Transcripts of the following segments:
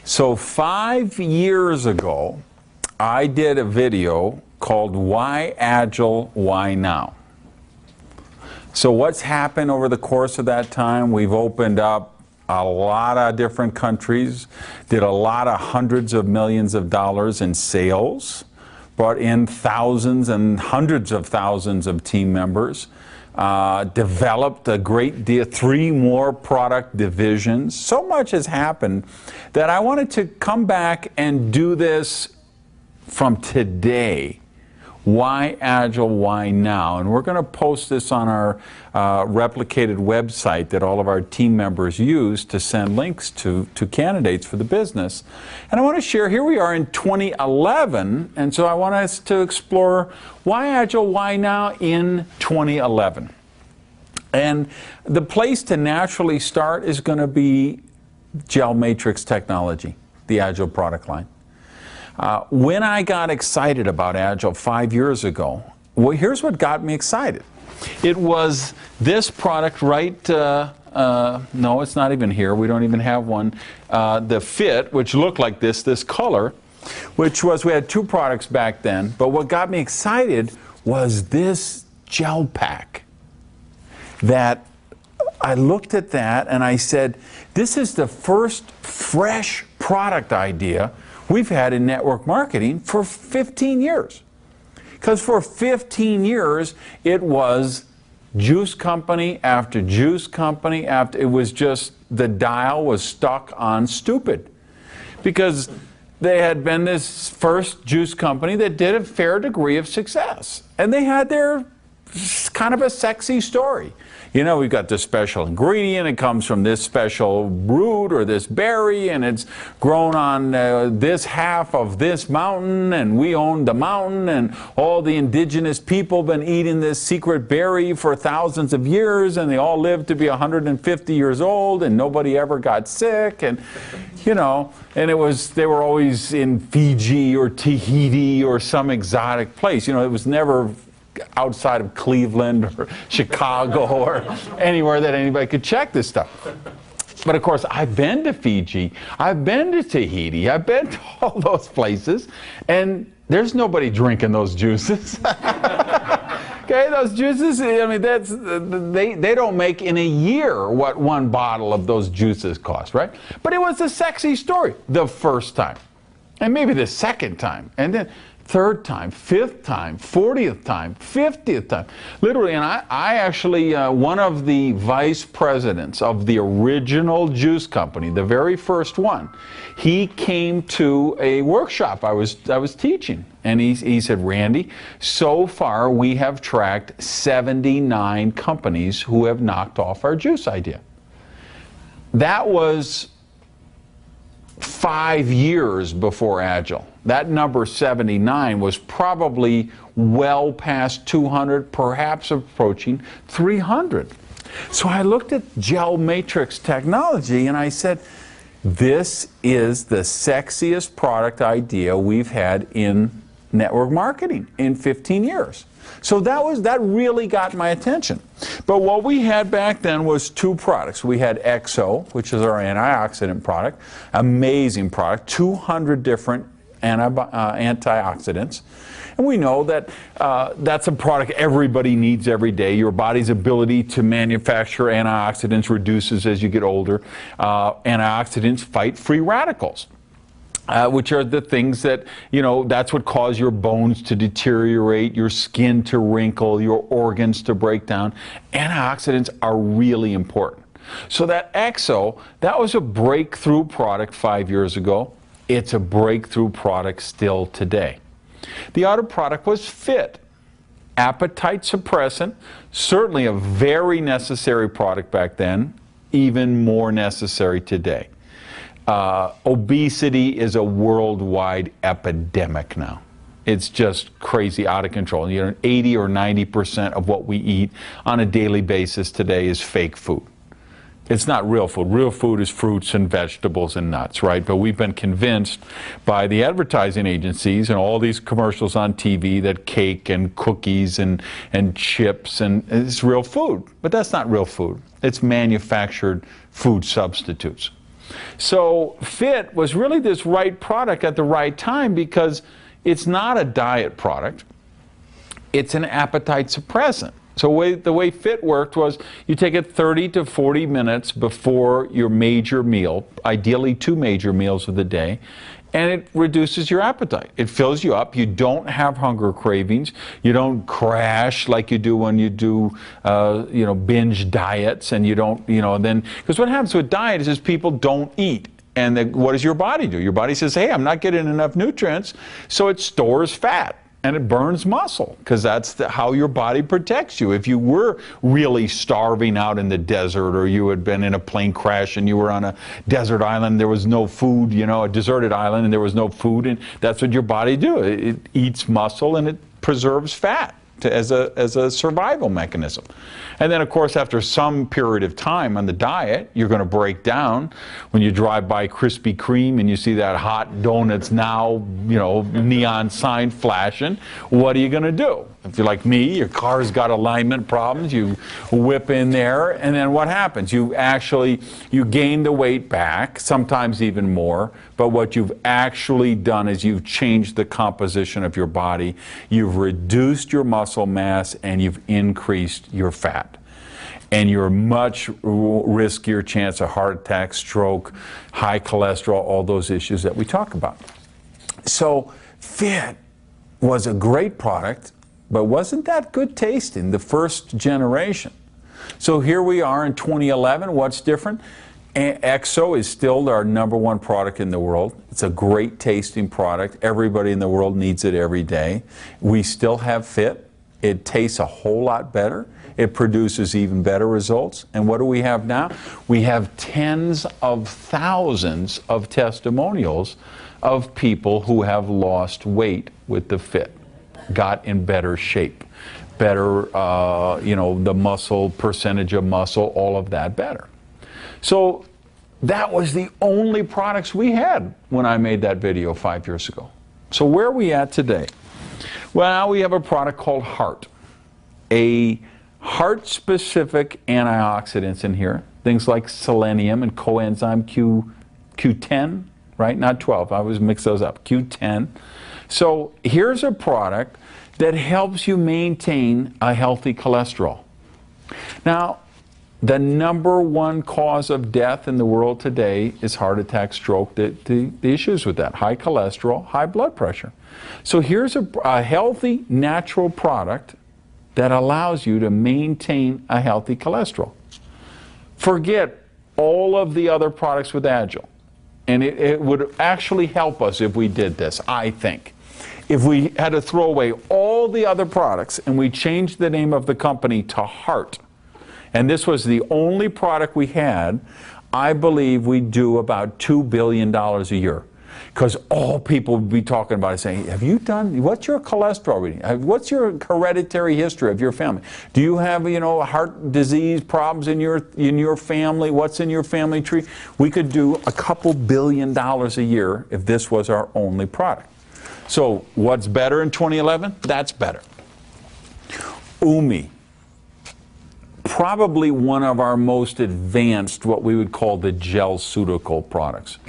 So 5 years ago, I did a video called Why Agel, Why Now? So what's happened over the course of that time? We've opened up a lot of different countries, did a lot of hundreds of millions of dollars in sales, brought in thousands and hundreds of thousands of team members, developed a great deal, 3 more product divisions. So much has happened that I wanted to come back and do this from today. Why Agel, why now? And we're going to post this on our replicated website that all of our team members use to send links to candidates for the business. And I want to share, here we are in 2011, and so I want us to explore why Agel, why now in 2011. And the place to naturally start is going to be gel matrix technology, the Agel product line. When I got excited about Agel 5 years ago, well, here's what got me excited. It was this product right, no, it's not even here. We don't even have one. The Fit, which looked like this color, which was, we had 2 products back then, but what got me excited was this gel pack. That I looked at that and I said, this is the first fresh product idea we've had in network marketing for 15 years. Because for 15 years, it was juice company after juice company after, it was just, the dial was stuck on stupid. Because they had been this first juice company that did a fair degree of success. And they had their kind of a sexy story. You know, we've got this special ingredient, it comes from this special root or this berry, and it's grown on this half of this mountain, and we own the mountain, and all the indigenous people have been eating this secret berry for thousands of years, and they all lived to be 150 years old, and nobody ever got sick, and you know, and it was, they were always in Fiji or Tahiti or some exotic place. You know, it was never outside of Cleveland or Chicago or anywhere that anybody could check this stuff. But of course, I've been to Fiji, I've been to Tahiti, I've been to all those places, and there's nobody drinking those juices. Okay, those juices, I mean, that's, they don't make in a year what 1 bottle of those juices cost, right? But it was a sexy story the first time, and maybe the second time, and then 3rd time, 5th time, 40th time, 50th time. Literally, and I actually, one of the vice presidents of the original juice company, the very first one, he came to a workshop I was teaching. And he said, Randy, so far we have tracked 79 companies who have knocked off our juice idea. That was 5 years before Agel. That number 79 was probably well past 200, perhaps approaching 300. So I looked at gel matrix technology and I said, this is the sexiest product idea we've had in network marketing in 15 years. So that really got my attention. But what we had back then was 2 products. We had XO, which is our antioxidant product, amazing product, 200 different antioxidants. And we know that that's a product everybody needs every day. Your body's ability to manufacture antioxidants reduces as you get older. Antioxidants fight free radicals. Which are the things that, you know, that's what cause your bones to deteriorate, your skin to wrinkle, your organs to break down. Antioxidants are really important. So that XO, that was a breakthrough product 5 years ago. It's a breakthrough product still today. The other product was Fit. Appetite suppressant, certainly a very necessary product back then, even more necessary today. Obesity is a worldwide epidemic now. It's just crazy, out of control. You know, 80 or 90% of what we eat on a daily basis today is fake food. It's not real food. Real food is fruits and vegetables and nuts, right? But we've been convinced by the advertising agencies and all these commercials on TV that cake and cookies and chips and it's real food. But that's not real food. It's manufactured food substitutes. So Fit was really this right product at the right time because it's not a diet product. It's an appetite suppressant. So the way Fit worked was you take it 30 to 40 minutes before your major meal, ideally 2 major meals of the day, and it reduces your appetite. It fills you up. You don't have hunger cravings. You don't crash like you do when you do, binge diets, and you don't, then, because what happens with diet is people don't eat. And what does your body do? Your body says, hey, I'm not getting enough nutrients, so it stores fat. And it burns muscle, because that's how your body protects you. If you were really starving out in the desert, or you had been in a plane crash and you were on a desert island, there was no food, a deserted island, and there was no food, and that's what your body do. It eats muscle and it preserves fat as a survival mechanism. And then, of course, after some period of time on the diet, you're going to break down. When you drive by Krispy Kreme and you see that hot donuts now, neon sign flashing, what are you going to do? If you're like me, your car's got alignment problems, you whip in there, and then what happens? You gain the weight back, sometimes even more, but what you've actually done is you've changed the composition of your body, you've reduced your muscle mass, and you've increased your fat. And you're much riskier chance of heart attack, stroke, high cholesterol, all those issues that we talk about. So Fit was a great product, but wasn't that good tasting, the first generation. So here we are in 2011. What's different? EXO is still our #1 product in the world. It's a great tasting product. Everybody in the world needs it every day. We still have Fit. It tastes a whole lot better. It produces even better results. And what do we have now? We have tens of thousands of testimonials of people who have lost weight with the Fit, got in better shape, better, the muscle, percentage of muscle, all of that better. So that was the only products we had when I made that video 5 years ago. So where are we at today? Well, now we have a product called Heart, a heart-specific antioxidants in here, things like selenium and coenzyme Q10, right? Not 12, I always mix those up, Q10. So here's a product that helps you maintain a healthy cholesterol. Now, the #1 cause of death in the world today is heart attack, stroke, the issues with that, high cholesterol, high blood pressure. So here's a healthy, natural product that allows you to maintain a healthy cholesterol. Forget all of the other products with Agel. And it would actually help us if we did this, I think. If we had to throw away all the other products and we changed the name of the company to Heart, and this was the only product we had, I believe we'd do about $2 billion a year. Because all people would be talking about it, saying, have you done, what's your cholesterol reading? What's your hereditary history of your family? Do you have, heart disease problems in your family? What's in your family tree? We could do a couple $2 billion a year if this was our only product. So what's better in 2011? That's better. Umi. Probably one of our most advanced, what we would call the gel-ceutical products.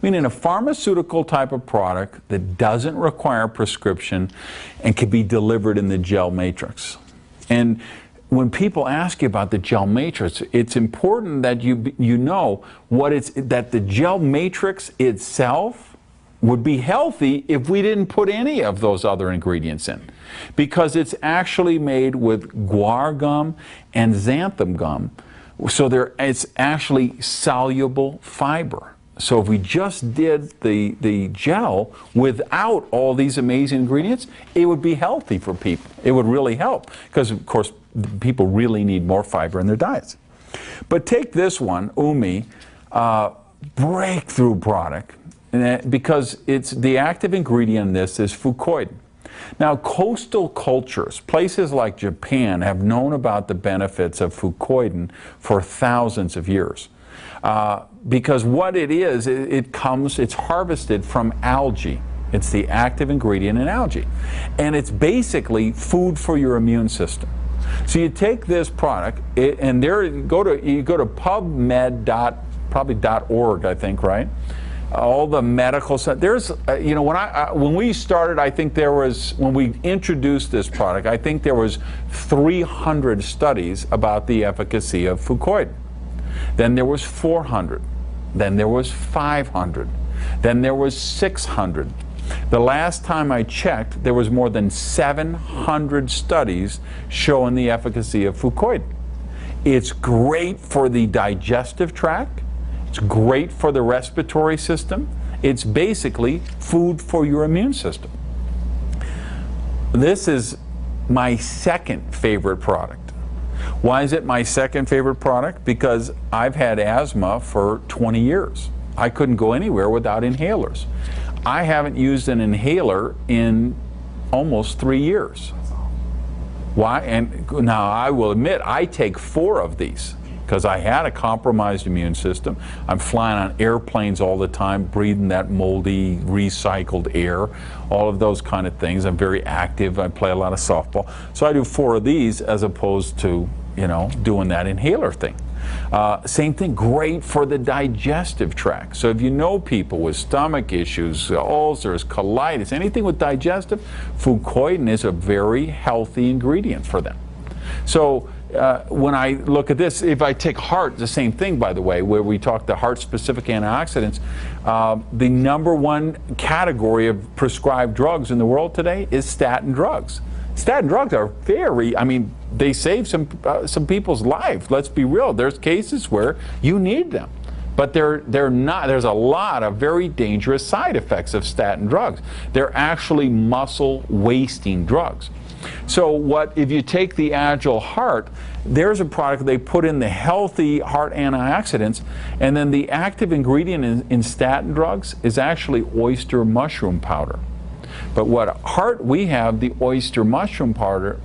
Meaning a pharmaceutical type of product that doesn't require prescription and can be delivered in the gel matrix. And when people ask you about the gel matrix, it's important that you know that the gel matrix itself would be healthy if we didn't put any of those other ingredients in, because it's actually made with guar gum and xanthan gum, so it's actually soluble fiber. So if we just did the gel without all these amazing ingredients, it would be healthy for people. It would really help, because of course people really need more fiber in their diets. But take this one, Umi, breakthrough product, because it's the active ingredient in this is fucoidan. Now, coastal cultures, places like Japan, have known about the benefits of fucoidan for thousands of years. Because what it is, it's harvested from algae. It's the active ingredient in algae. And it's basically food for your immune system. So you take this product, and you go to PubMed.com probably .org, I think, right? All the medical stuff. There's, you know, when we started, I think there was, when we introduced this product, I think there was 300 studies about the efficacy of Fucoid. Then there was 400. Then there was 500. Then there was 600. The last time I checked, there was more than 700 studies showing the efficacy of Fucoid. It's great for the digestive tract. It's great for the respiratory system. It's basically food for your immune system. This is my second favorite product. Why is it my second favorite product? Because I've had asthma for 20 years. I couldn't go anywhere without inhalers. I haven't used an inhaler in almost 3 years. Why? And now I will admit, I take 4 of these because I had a compromised immune system. I'm flying on airplanes all the time, breathing that moldy, recycled air, all of those kind of things. I'm very active. I play a lot of softball. So I do 4 of these as opposed to, you know, doing that inhaler thing. Same thing, great for the digestive tract. So if you know people with stomach issues, ulcers, colitis, anything with digestive, Fucoid is a very healthy ingredient for them. So when I look at this, if I take heart, the same thing, by the way, where we talk the heart-specific antioxidants, the #1 category of prescribed drugs in the world today is statin drugs. Statin drugs are very, I mean, they save some people's lives. Let's be real. There's cases where you need them, but they're not. There's a lot of very dangerous side effects of statin drugs. They're actually muscle wasting drugs. So what if you take the Agel Heart? There's a product they put in the healthy heart antioxidants, and then the active ingredient in statin drugs is actually oyster mushroom powder. But what heart, we have the oyster mushroom powder,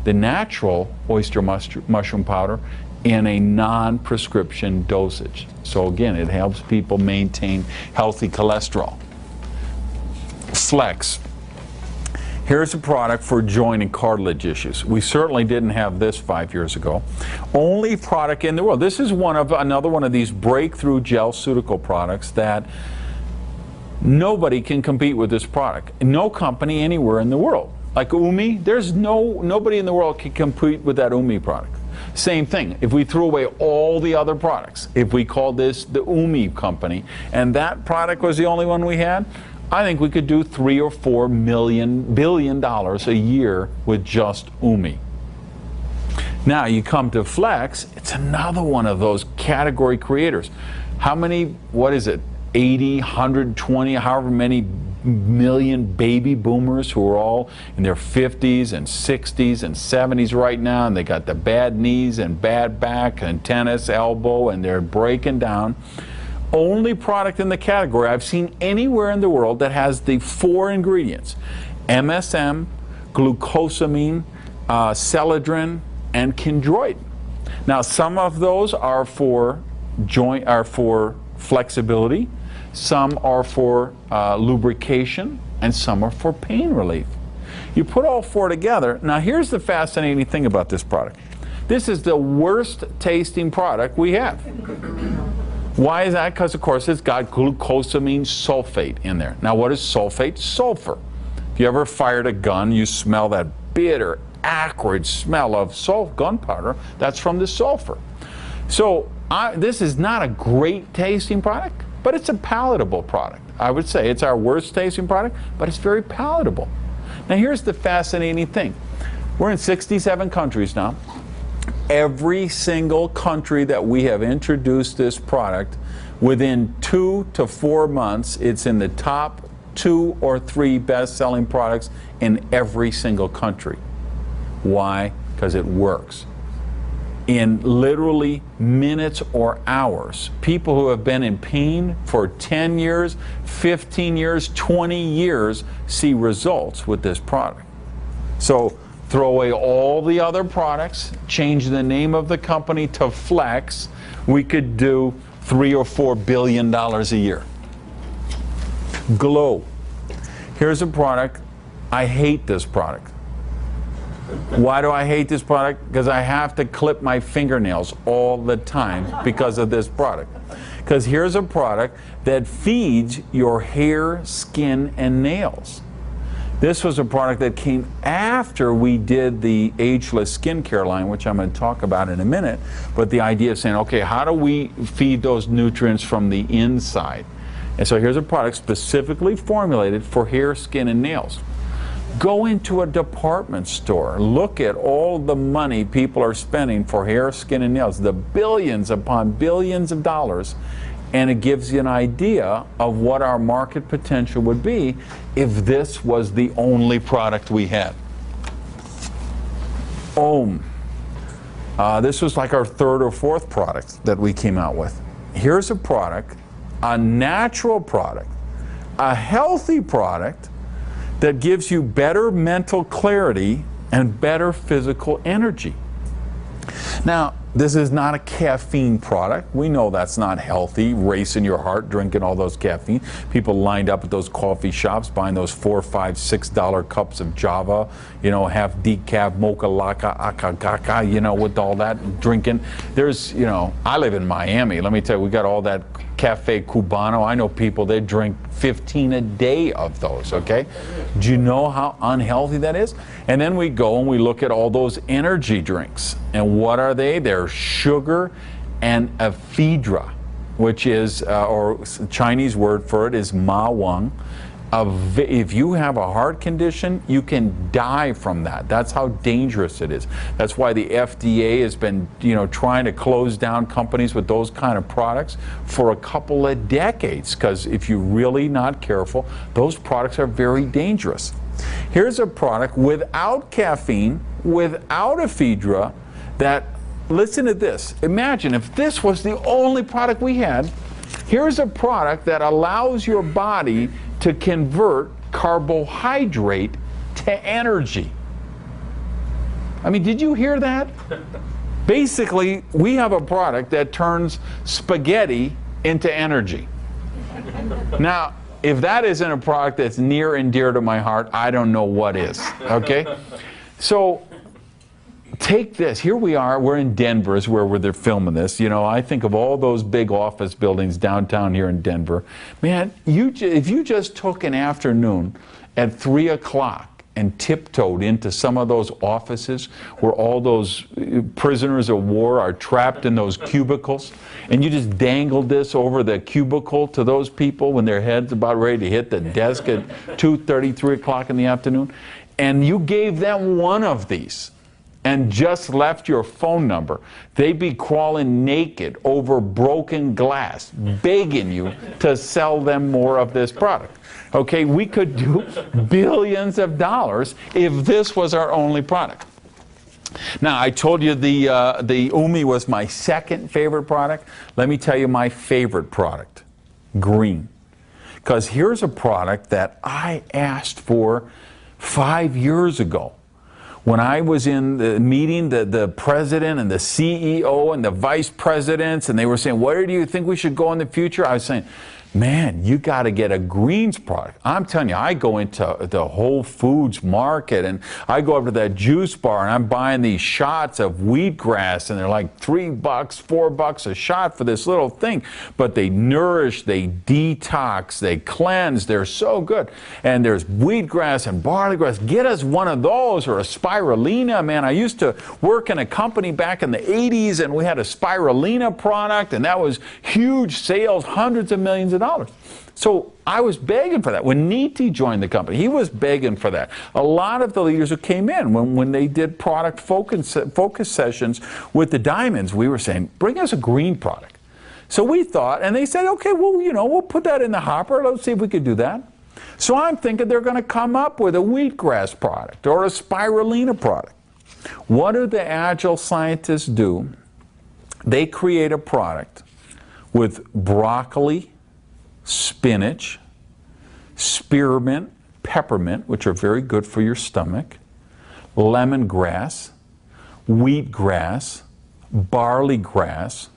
the natural oyster mushroom powder, in a non-prescription dosage. So again, it helps people maintain healthy cholesterol. Flex. Here's a product for joint and cartilage issues. We certainly didn't have this 5 years ago. Only product in the world. This is another one of these breakthrough gel-ceutical products that nobody can compete with this product. No company anywhere in the world. Like Umi, there's nobody in the world can compete with that Umi product. Same thing, if we threw away all the other products, if we called this the Umi company, and that product was the only one we had, I think we could do $3 or $4 billion a year with just Umi. Now you come to Flex, it's another one of those category creators. How many, what is it, 80, 120, however many million baby boomers who are all in their 50s and 60s and 70s right now, and they got the bad knees and bad back and tennis elbow, and they're breaking down. Only product in the category I've seen anywhere in the world that has the 4 ingredients: MSM, glucosamine, celadrin, and chondroitin. Now some of those are for flexibility, some are for lubrication, and some are for pain relief. You put all 4 together. Now here's the fascinating thing about this product. This is the worst tasting product we have. Why is that? Because of course it's got glucosamine sulfate in there. Now what is sulfate? Sulfur. If you ever fired a gun, you smell that bitter, acrid smell of gunpowder. That's from the sulfur. So this is not a great tasting product, but it's a palatable product. I would say it's our worst tasting product, but it's very palatable. Now here's the fascinating thing. We're in 67 countries now. Every single country that we have introduced this product, within 2 to 4 months, it's in the top 2 or 3 best-selling products in every single country. Why? Because it works. In literally minutes or hours, people who have been in pain for 10 years, 15 years, 20 years see results with this product. So throw away all the other products, change the name of the company to Flex, we could do $3 or $4 billion a year. Glow. Here's a product. I hate this product. Why do I hate this product? Because I have to clip my fingernails all the time because of this product. Because here's a product that feeds your hair, skin, and nails. This was a product that came after we did the ageless skincare line, which I'm going to talk about in a minute. But the idea of saying, okay, how do we feed those nutrients from the inside? And so here's a product specifically formulated for hair, skin, and nails. Go into a department store. Look at all the money people are spending for hair, skin, and nails, the billions upon billions of dollars, and it gives you an idea of what our market potential would be if this was the only product we had. Ohm. This was like our third or fourth product that we came out with. Here's a product, a natural product, a healthy product that gives you better mental clarity and better physical energy. Now, this is not a caffeine product. We know that's not healthy, racing your heart, drinking all those caffeine. People lined up at those coffee shops buying those $4, $5, $6 cups of Java, you know, half decaf, mocha laca, akagaka, you know, with all that drinking. There's, you know, I live in Miami. Let me tell you, we got all that Cafe Cubano. I know people, they drink 15 a day of those, okay? Do you know how unhealthy that is? And then we go and we look at all those energy drinks. And what are they? They're sugar and ephedra, which is, or Chinese word for it is ma wang. If you have a heart condition, you can die from that. That's how dangerous it is. That's why the FDA has been, you know, trying to close down companies with those kind of products for a couple of decades, because if you're really not careful, those products are very dangerous. Here's a product without caffeine, without ephedra, that, listen to this. Imagine if this was the only product we had. Here's a product that allows your body to convert carbohydrate to energy. I mean, did you hear that? Basically, we have a product that turns spaghetti into energy. Now, if that isn't a product that's near and dear to my heart, I don't know what is, okay? So, take this. Here we are. We're in Denver, is where they're filming this. You know, I think of all those big office buildings downtown here in Denver. Man, if you just took an afternoon at 3 o'clock and tiptoed into some of those offices where all those prisoners of war are trapped in those cubicles, and you just dangled this over the cubicle to those people when their head's about ready to hit the desk at 2:30, 3 o'clock in the afternoon, and you gave them one of these, and just left your phone number, they'd be crawling naked over broken glass, begging you to sell them more of this product. Okay, we could do billions of dollars if this was our only product. Now, I told you the Umi was my second favorite product. Let me tell you my favorite product, green. Because here's a product that I asked for 5 years ago. When I was in the meeting, the president and the CEO and the vice presidents, and they were saying, where do you think we should go in the future? I was saying, man, you got to get a greens product. I'm telling you, I go into the Whole Foods market, and I go over to that juice bar, and I'm buying these shots of wheatgrass, and they're like $3, $4 a shot for this little thing. But they nourish, they detox, they cleanse, they're so good. And there's wheatgrass and barley grass. Get us one of those, or a spirulina. Man, I used to work in a company back in the 80s, and we had a spirulina product, and that was huge sales, hundreds of millions of dollars. So I was begging for that. When Niti joined the company, he was begging for that. A lot of the leaders who came in, when they did product focus sessions with the diamonds, we were saying, bring us a green product. So we thought, and they said, okay, well, you know, we'll put that in the hopper. Let's see if we could do that. So I'm thinking they're going to come up with a wheatgrass product or a spirulina product. What do the Agel scientists do? They create a product with broccoli, spinach, spearmint, peppermint, which are very good for your stomach, lemongrass, wheatgrass, barley grass,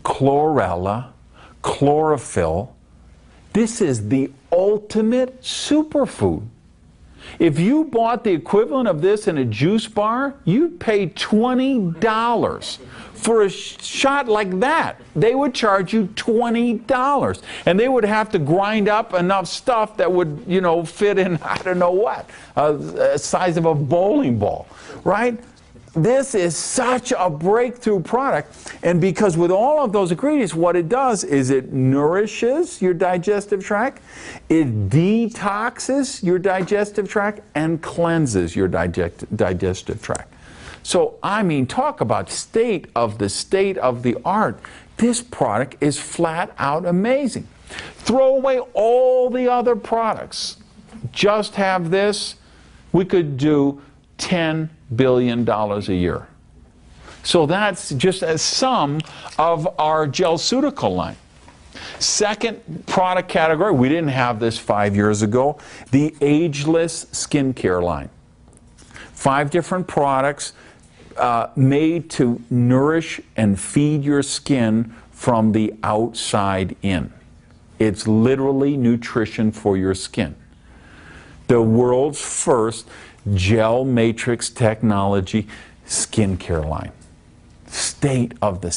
chlorella, chlorophyll. This is the ultimate superfood. If you bought the equivalent of this in a juice bar, you'd pay $20 for a shot like that. They would charge you $20. And they would have to grind up enough stuff that would, you know, fit in, I don't know what, a size of a bowling ball, right? This is such a breakthrough product, and because with all of those ingredients, what it does is it nourishes your digestive tract, it detoxes your digestive tract, and cleanses your digestive tract. So, I mean, talk about state of the art. This product is flat out amazing. Throw away all the other products. Just have this. We could do $10 billion a year. So that's just a sum of our Gelceutical line. Second product category, we didn't have this 5 years ago, the ageless skincare line. 5 different products made to nourish and feed your skin from the outside in. It's literally nutrition for your skin. The world's first gel matrix technology skincare line. State of the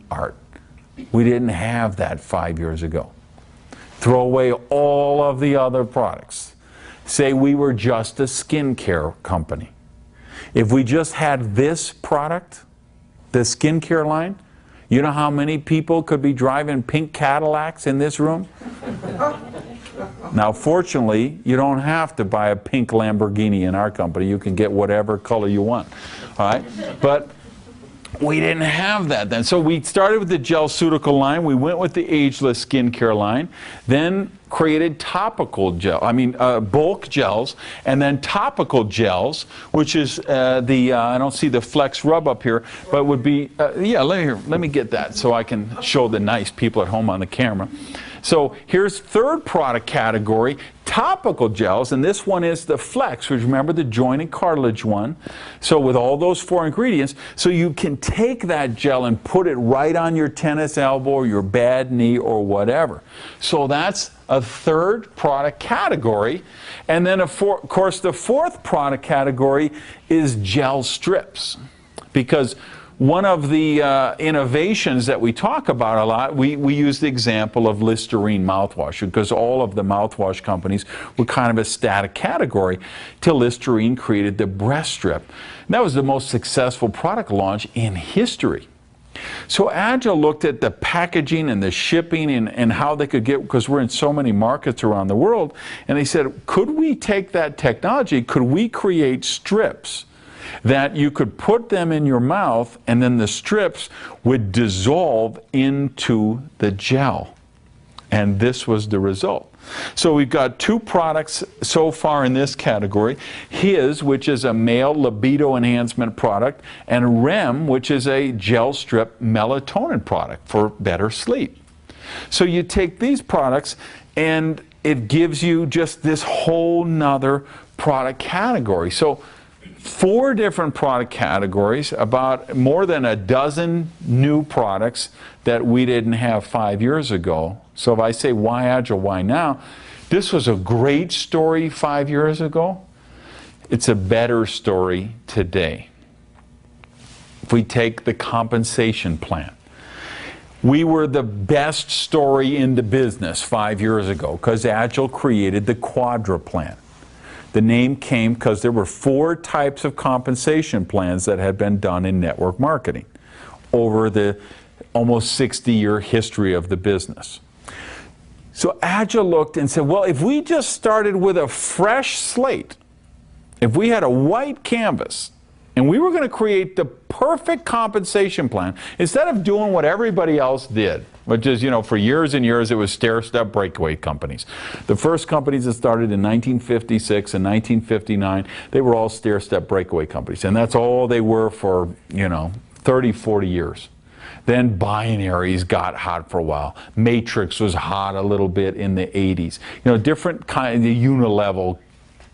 art. We didn't have that 5 years ago. Throw away all of the other products. Say we were just a skincare company. If we just had this product, the skincare line, you know how many people could be driving pink Cadillacs in this room? Now, fortunately, you don't have to buy a pink Lamborghini in our company. You can get whatever color you want. All right? But we didn't have that then. So we started with the Gelceutical line. We went with the ageless skincare line. Then created topical bulk gels, and then topical gels, which is I don't see the Flex Rub up here, but would be, let me get that so I can show the nice people at home on the camera. So here's third product category, topical gels, and this one is the Flex, which remember the joint and cartilage one. So with all those 4 ingredients, so you can take that gel and put it right on your tennis elbow or your bad knee or whatever. So that's a third product category. And then of course the fourth product category is gel strips, because one of the innovations that we talk about a lot, we use the example of Listerine mouthwash, because all of the mouthwash companies were kind of a static category till Listerine created the breast strip. And that was the most successful product launch in history. So Agel looked at the packaging and the shipping and how they could get, because we're in so many markets around the world, and they said, could we take that technology, could we create strips that you could put them in your mouth and then the strips would dissolve into the gel? And this was the result. So we've got 2 products so far in this category. His, which is a male libido enhancement product, and REM, which is a gel strip melatonin product for better sleep. So you take these products and it gives you just this whole nother product category. So 4 different product categories, about more than a dozen new products that we didn't have 5 years ago. So if I say, why Agel, why now? This was a great story 5 years ago. It's a better story today. If we take the compensation plan, we were the best story in the business 5 years ago because Agel created the Quadra plan. The name came because there were 4 types of compensation plans that had been done in network marketing over the almost 60-year history of the business. So Agel looked and said, well, if we just started with a fresh slate, if we had a white canvas, and we were going to create the perfect compensation plan, instead of doing what everybody else did, which is, for years and years it was stair-step breakaway companies. The first companies that started in 1956 and 1959, they were all stair-step breakaway companies. And that's all they were for, 30, 40 years. Then binaries got hot for a while. Matrix was hot a little bit in the 80s. Different kind of unilevel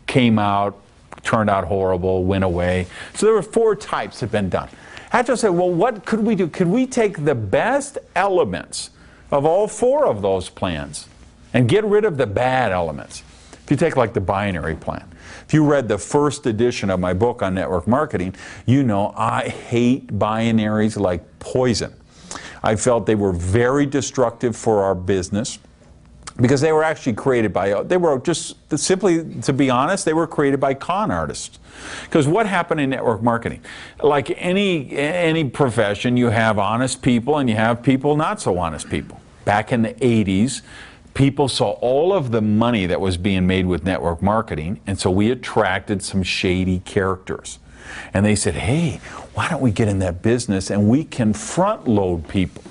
came out, turned out horrible, went away. So there were 4 types that have been done. Agel said, well, what could we do? Could we take the best elements of all 4 of those plans and get rid of the bad elements. If you take like the binary plan. If you read the first edition of my book on network marketing, you know I hate binaries like poison. I felt they were very destructive for our business because they were actually created by, they were just simply, to be honest, they were created by con artists. Because what happened in network marketing? Like any profession, you have honest people and you have people not so honest people. Back in the 80s, people saw all of the money that was being made with network marketing, and so we attracted some shady characters. And they said, hey, why don't we get in that business and we can front load people?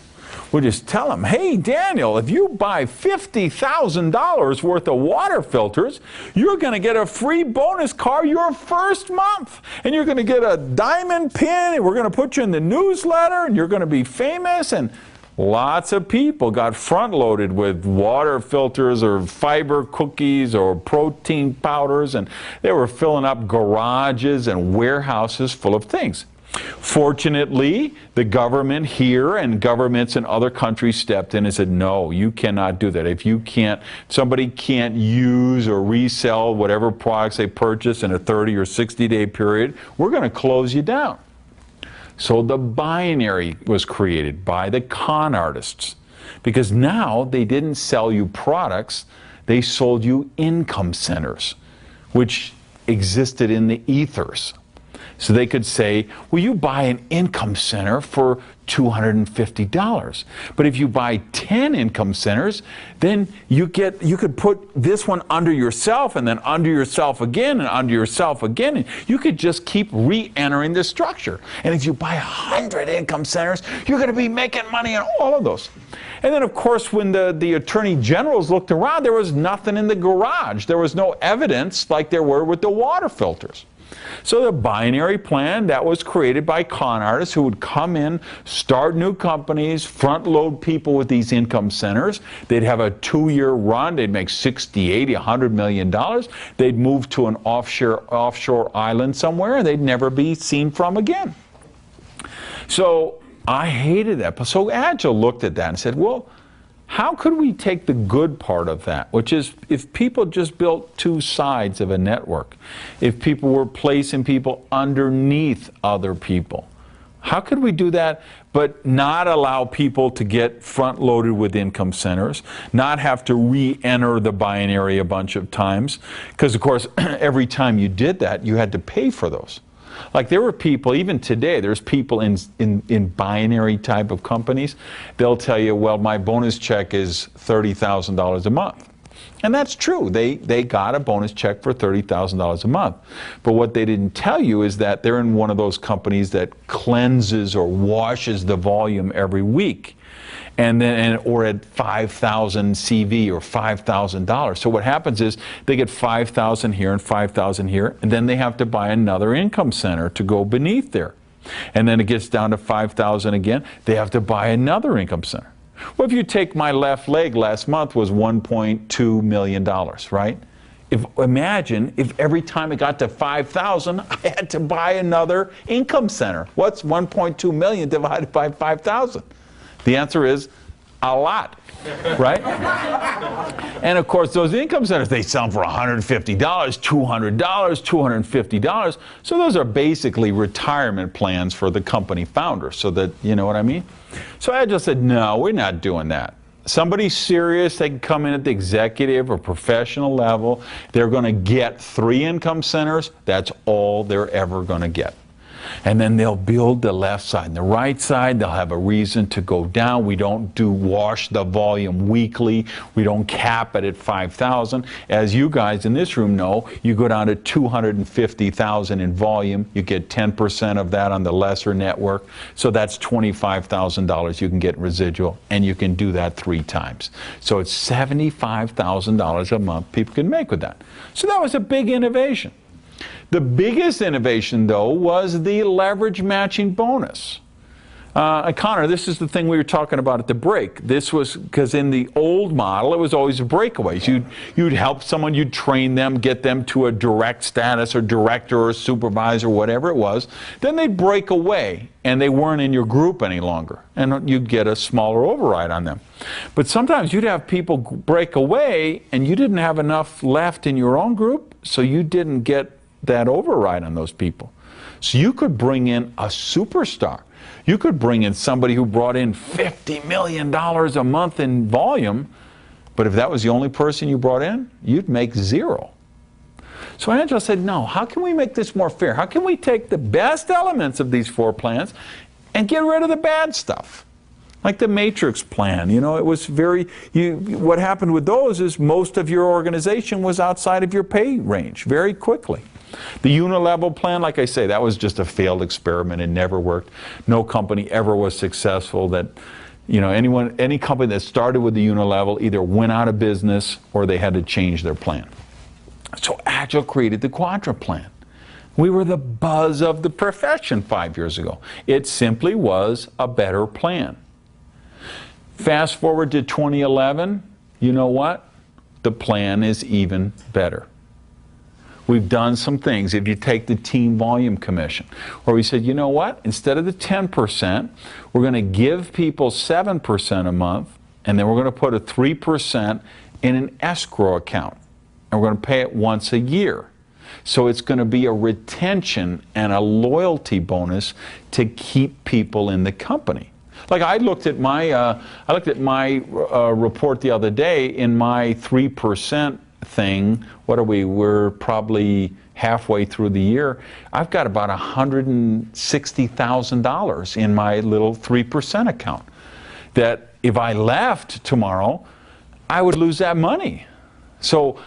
We'll just tell them, hey, Daniel, if you buy $50,000 worth of water filters, you're going to get a free bonus car your first month. And you're going to get a diamond pin, and we're going to put you in the newsletter, and you're going to be famous. And lots of people got front-loaded with water filters or fiber cookies or protein powders, and they were filling up garages and warehouses full of things. Fortunately, the government here and governments in other countries stepped in and said, no, you cannot do that. If you can't, somebody can't use or resell whatever products they purchase in a 30 or 60-day period, we're going to close you down. So the binary was created by the con artists, because now they didn't sell you products, they sold you income centers, which existed in the ethers. So they could say, well, you buy an income center for $250. But if you buy 10 income centers, then you could put this one under yourself and then under yourself again and under yourself again. And you could just keep re-entering the structure. And if you buy 100 income centers, you're going to be making money on all of those. And then, of course, when the attorney generals looked around, there was nothing in the garage. There was no evidence like there were with the water filters. So the binary plan that was created by con artists who would come in, start new companies, front load people with these income centers. They'd have a 2-year run. They'd make $60, $80, $100 million. They'd move to an offshore island somewhere, and they'd never be seen from again. So I hated that. So Agel looked at that and said, well, how could we take the good part of that, which is if people just built two sides of a network, if people were placing people underneath other people, how could we do that but not allow people to get front-loaded with income centers, not have to re-enter the binary a bunch of times? Because, of course, every time you did that, you had to pay for those. Like there were people, even today, there's people in binary type of companies, they'll tell you, well, my bonus check is $30,000 a month. And that's true. They got a bonus check for $30,000 a month. But what they didn't tell you is that they're in one of those companies that cleanses or washes the volume every week. And then, or at 5,000 CV or $5,000. So what happens is they get 5,000 here and 5,000 here, and then they have to buy another income center to go beneath there. And then it gets down to 5,000 again. They have to buy another income center. Well, if you take my left leg last month was $1.2 million, right? Imagine if every time it got to 5,000, I had to buy another income center. What's 1.2 million divided by 5,000? The answer is a lot, right? And of course, those income centers, they sell for $150, $200, $250. So those are basically retirement plans for the company founder, so that, you know what I mean? So I just said, no, we're not doing that. Somebody serious, they can come in at the executive or professional level. They're going to get 3 income centers. That's all they're ever going to get. And then they'll build the left side and the right side. They'll have a reason to go down. We don't wash the volume weekly. We don't cap it at 5,000. As you guys in this room know, you go down to 250,000 in volume. You get 10% of that on the lesser network. So that's $25,000 you can get residual, and you can do that 3 times. So it's $75,000 a month people can make with that. So that was a big innovation. The biggest innovation, though, was the leverage matching bonus. Connor, this is the thing we were talking about at the break. This was because in the old model, it was always breakaways. You'd help someone, you'd train them, get them to a direct status or director or supervisor, whatever it was. Then they'd break away and they weren't in your group any longer. And you'd get a smaller override on them. But sometimes you'd have people break away and you didn't have enough left in your own group, so you didn't get that override on those people. So you could bring in a superstar. You could bring in somebody who brought in $50 million a month in volume, but if that was the only person you brought in, you'd make zero. So Agel said, no, how can we make this more fair? How can we take the best elements of these 4 plans and get rid of the bad stuff? Like the matrix plan, you know, it was what happened with those is most of your organization was outside of your pay range very quickly. The unilevel plan, like I say, that was just a failed experiment. It never worked. No company ever was successful. That, you know, any company that started with the unilevel either went out of business or they had to change their plan. So Agel created the quadrant plan. We were the buzz of the profession 5 years ago. It simply was a better plan. Fast forward to 2011, you know what? The plan is even better. We've done some things. If you take the team volume commission, where we said, you know what? Instead of the 10%, we're going to give people 7% a month, and then we're going to put a 3% in an escrow account. And we're going to pay it once a year. So it's going to be a retention and a loyalty bonus to keep people in the company. Like I looked at my report the other day. In my 3% thing, what are we? We're probably halfway through the year. I've got about $160,000 in my little 3% account. That if I left tomorrow, I would lose that money. So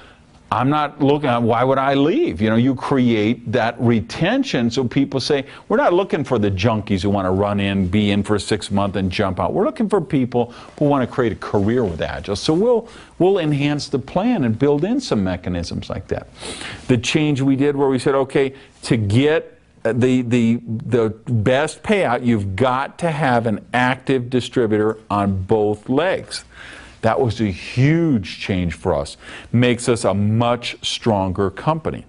I'm not looking at why would I leave. You know, you create that retention so people say, we're not looking for the junkies who want to run in, be in for 6 months and jump out. We're looking for people who want to create a career with Agel. So we'll enhance the plan and build in some mechanisms like that. The change we did where we said, okay, to get the best payout, you've got to have an active distributor on both legs. That was a huge change for us. Makes us a much stronger company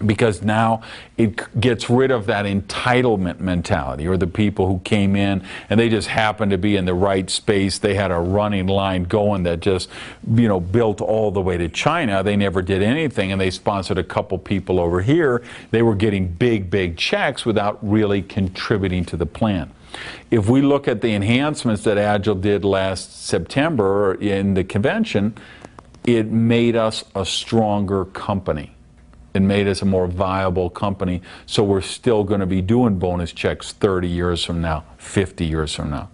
because now it gets rid of that entitlement mentality, or the people who came in and they just happened to be in the right space. They had a running line going that just, you know, built all the way to China. They never did anything, and they sponsored a couple people over here. They were getting big checks without really contributing to the plan. If we look at the enhancements that Agel did last September in the convention, it made us a stronger company. It made us a more viable company. So we're still going to be doing bonus checks 30 years from now, 50 years from now.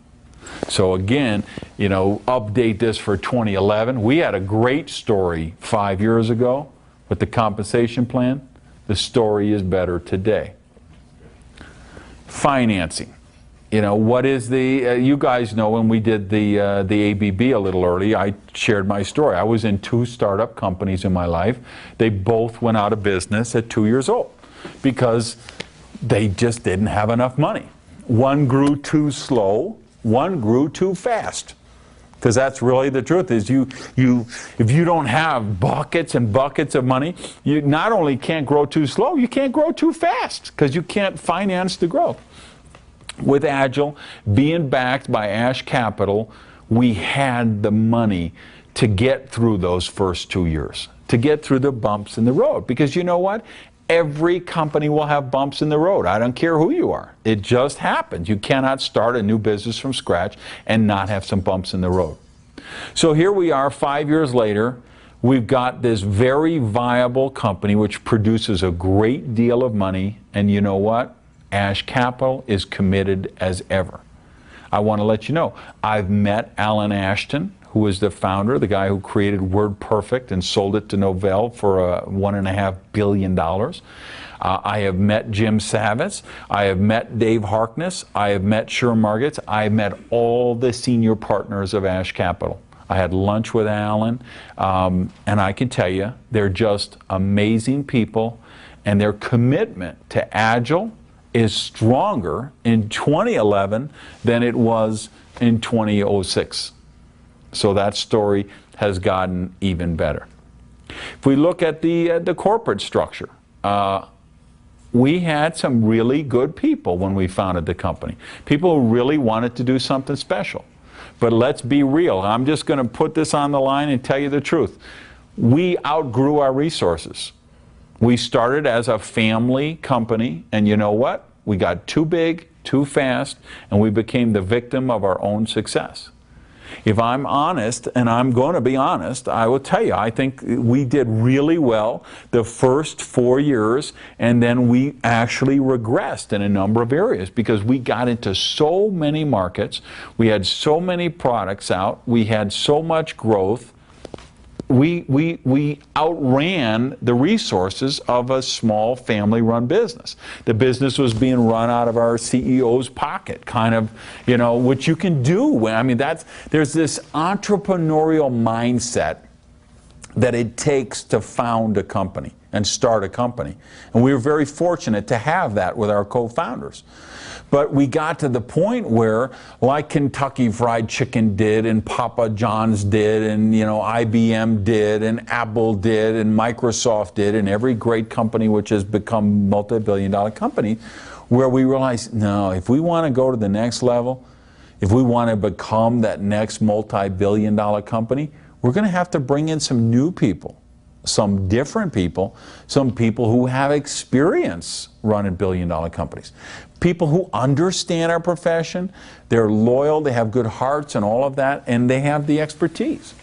So again, you know, update this for 2011. We had a great story 5 years ago with the compensation plan. The story is better today. Financing. You know, what is the, you guys know when we did the ABB a little early, I shared my story. I was in 2 startup companies in my life. They both went out of business at 2 years old because they just didn't have enough money. One grew too slow, one grew too fast. Because that's really the truth is if you don't have buckets and buckets of money, you not only can't grow too slow, you can't grow too fast because you can't finance the growth. With Agel being backed by Ash Capital, we had the money to get through those first 2 years, to get through the bumps in the road. Because you know what? Every company will have bumps in the road. I don't care who you are. It just happens. You cannot start a new business from scratch and not have some bumps in the road. So here we are 5 years later. We've got this very viable company which produces a great deal of money. And you know what? Ash Capital is committed as ever. I want to let you know, I've met Alan Ashton, who is the founder, the guy who created WordPerfect and sold it to Novell for $1.5 billion. I have met Jim Savitz. I have met Dave Harkness. I have met Sherm Margits. I have met all the senior partners of Ash Capital. I had lunch with Alan, and I can tell you, they're just amazing people, and their commitment to Agel is stronger in 2011 than it was in 2006. So that story has gotten even better. If we look at the corporate structure, we had some really good people when we founded the company. People who really wanted to do something special. But let's be real. I'm just going to put this on the line and tell you the truth. We outgrew our resources. We started as a family company, and you know what? We got too big, too fast, and we became the victim of our own success. If I'm honest, and I'm going to be honest, I will tell you, I think we did really well the first 4 years, and then we actually regressed in a number of areas because we got into so many markets, we had so many products out, we had so much growth. We outran the resources of a small family-run business. The business was being run out of our CEO's pocket, kind of, you know, which you can do. I mean, there's this entrepreneurial mindset that it takes to found a company and start a company. And we were very fortunate to have that with our co-founders. But we got to the point where, like Kentucky Fried Chicken did, and Papa John's did, and you know IBM did, and Apple did, and Microsoft did, and every great company which has become multi-billion-dollar company, where we realized, no, if we want to go to the next level, if we want to become that next multi-billion-dollar company, we're going to have to bring in some new people, some different people, some people who have experience running billion-dollar companies. People who understand our profession, they're loyal, they have good hearts and all of that, and they have the expertise.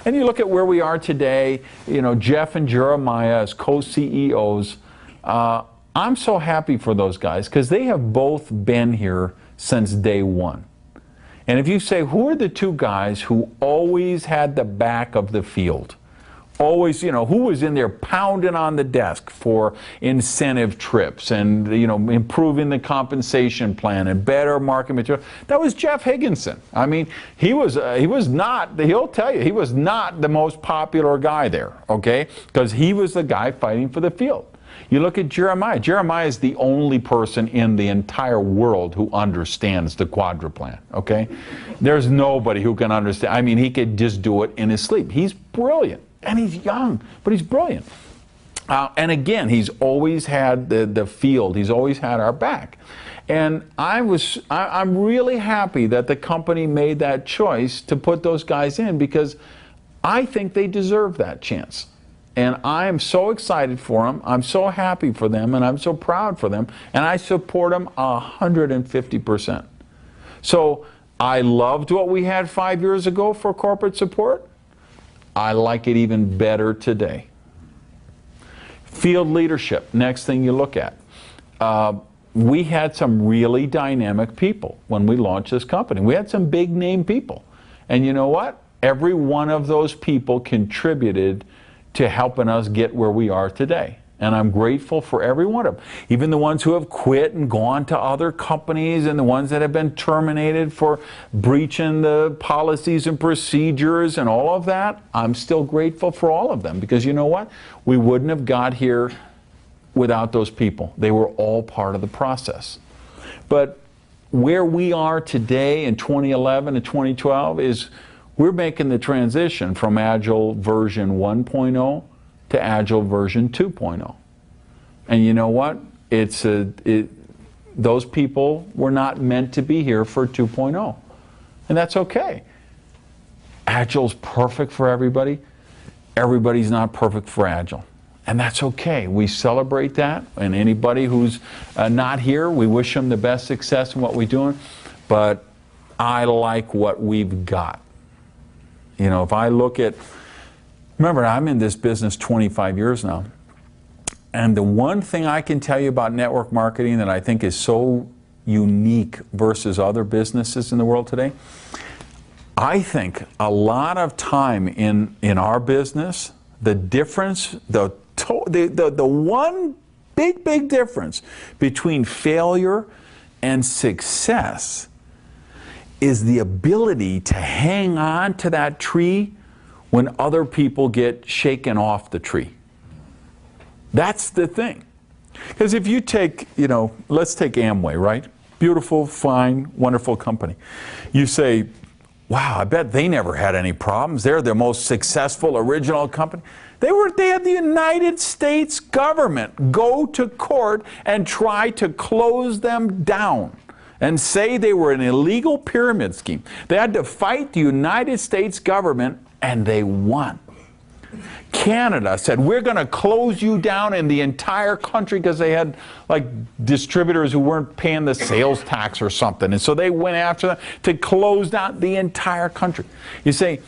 And you look at where we are today, you know, Jeff and Jeremiah as co-CEOs, I'm so happy for those guys because they have both been here since day one. And if you say, who are the two guys who always had the back of the field? Always, you know, who was in there pounding on the desk for incentive trips and, you know, improving the compensation plan and better market material? That was Jeff Higginson. I mean, he was not, he'll tell you, he was not the most popular guy there, okay? Because he was the guy fighting for the field. You look at Jeremiah. Jeremiah is the only person in the entire world who understands the quadruplan, okay? There's nobody who can understand. I mean, he could just do it in his sleep. He's brilliant. And he's young, but he's brilliant. And again, he's always had the field. He's always had our back. And I'm really happy that the company made that choice to put those guys in because I think they deserve that chance. And I am so excited for them. I'm so happy for them, and I'm so proud for them. And I support them 150%. So I loved what we had 5 years ago for corporate support. I like it even better today. Field leadership, next thing you look at. We had some really dynamic people when we launched this company. We had some big name people. And you know what? Every one of those people contributed to helping us get where we are today. And I'm grateful for every one of them. Even the ones who have quit and gone to other companies and the ones that have been terminated for breaching the policies and procedures and all of that, I'm still grateful for all of them because you know what? We wouldn't have got here without those people. They were all part of the process. But where we are today in 2011 and 2012 is we're making the transition from Agile version 1.0 to Agile version 2.0. And you know what? Those people were not meant to be here for 2.0. And that's okay. Agile's perfect for everybody. Everybody's not perfect for Agile. And that's okay. We celebrate that. And anybody who's not here, we wish them the best success in what we're doing. But I like what we've got. You know, if I look at, remember, I'm in this business 25 years now. And the one thing I can tell you about network marketing that I think is so unique versus other businesses in the world today, I think a lot of time in our business, the difference, the one big difference between failure and success is the ability to hang on to that tree when other people get shaken off the tree. That's the thing. Because if you take, you know, let's take Amway, right? Beautiful, fine, wonderful company. You say, wow, I bet they never had any problems. They're the most successful original company. They had the United States government go to court and try to close them down and say they were an illegal pyramid scheme. They had to fight the United States government, and they won. Canada said, we're going to close you down in the entire country, because they had like distributors who weren't paying the sales tax or something. And so they went after them to close down the entire country. You say,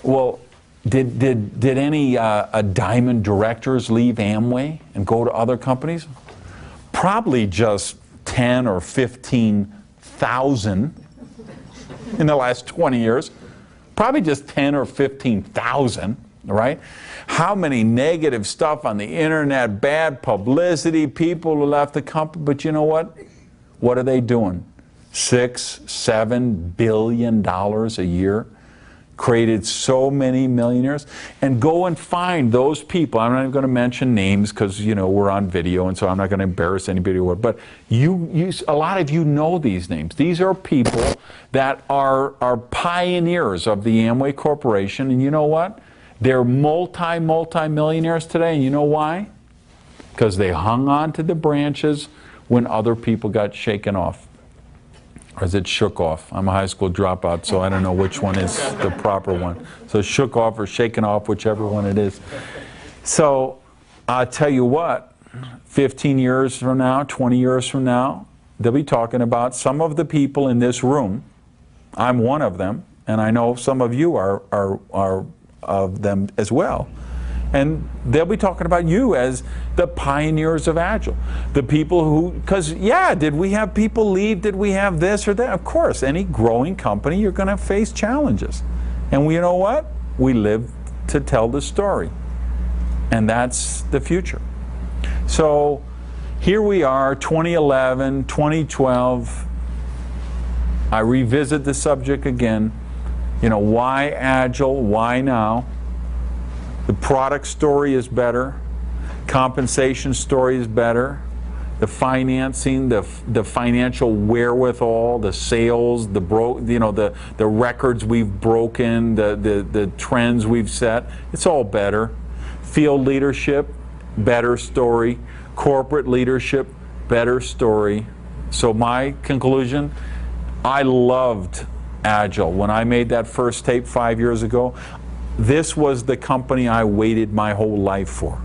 well, did any diamond directors leave Amway and go to other companies? Probably just 10 or 15,000 in the last 20 years. Probably just 10 or 15,000. Right? How many negative stuff on the internet, bad publicity, people who left the company, but you know what? What are they doing? $6-7 billion a year, created so many millionaires. And go and find those people. I'm not even going to mention names, because you know we're on video, and so I'm not going to embarrass anybody. But a lot of you know these names. These are people that are pioneers of the Amway Corporation, and you know what? They're multi-millionaires today, and you know why? Because they hung on to the branches when other people got shaken off. Or is it shook off? I'm a high school dropout, so I don't know which one is the proper one. So shook off or shaken off, whichever one it is. So I'll tell you what, 15 years from now, 20 years from now, they'll be talking about some of the people in this room. I'm one of them, and I know some of you are of them as well. And they'll be talking about you as the pioneers of Agile. The people who, because yeah, did we have people leave? Did we have this or that? Of course, any growing company, you're going to face challenges. And you know what? We live to tell the story. And that's the future. So here we are, 2011, 2012. I revisit the subject again. You know, why Agile? Why now? The product story is better. Compensation story is better. The financing, the financial wherewithal, the sales, the records we've broken, the trends we've set. It's all better. Field leadership, better story. Corporate leadership, better story. So my conclusion, I loved Agile. When I made that first tape 5 years ago, this was the company I waited my whole life for.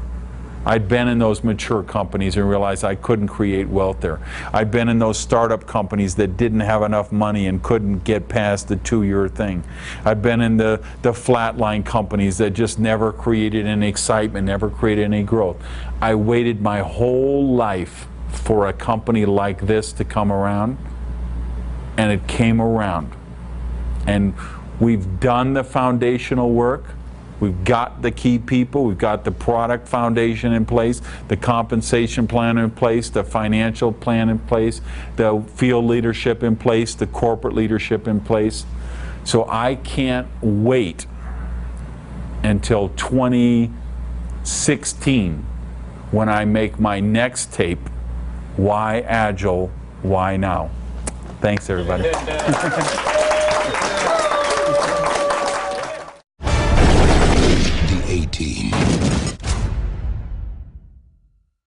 I'd been in those mature companies and realized I couldn't create wealth there. I'd been in those startup companies that didn't have enough money and couldn't get past the 2-year thing. I've been in the flatline companies that just never created any excitement, never created any growth. I waited my whole life for a company like this to come around, and it came around. And we've done the foundational work. We've got the key people. We've got the product foundation in place, the compensation plan in place, the financial plan in place, the field leadership in place, the corporate leadership in place. So I can't wait until 2016 when I make my next tape, Why Agile, Why Now? Thanks, everybody. A-Team.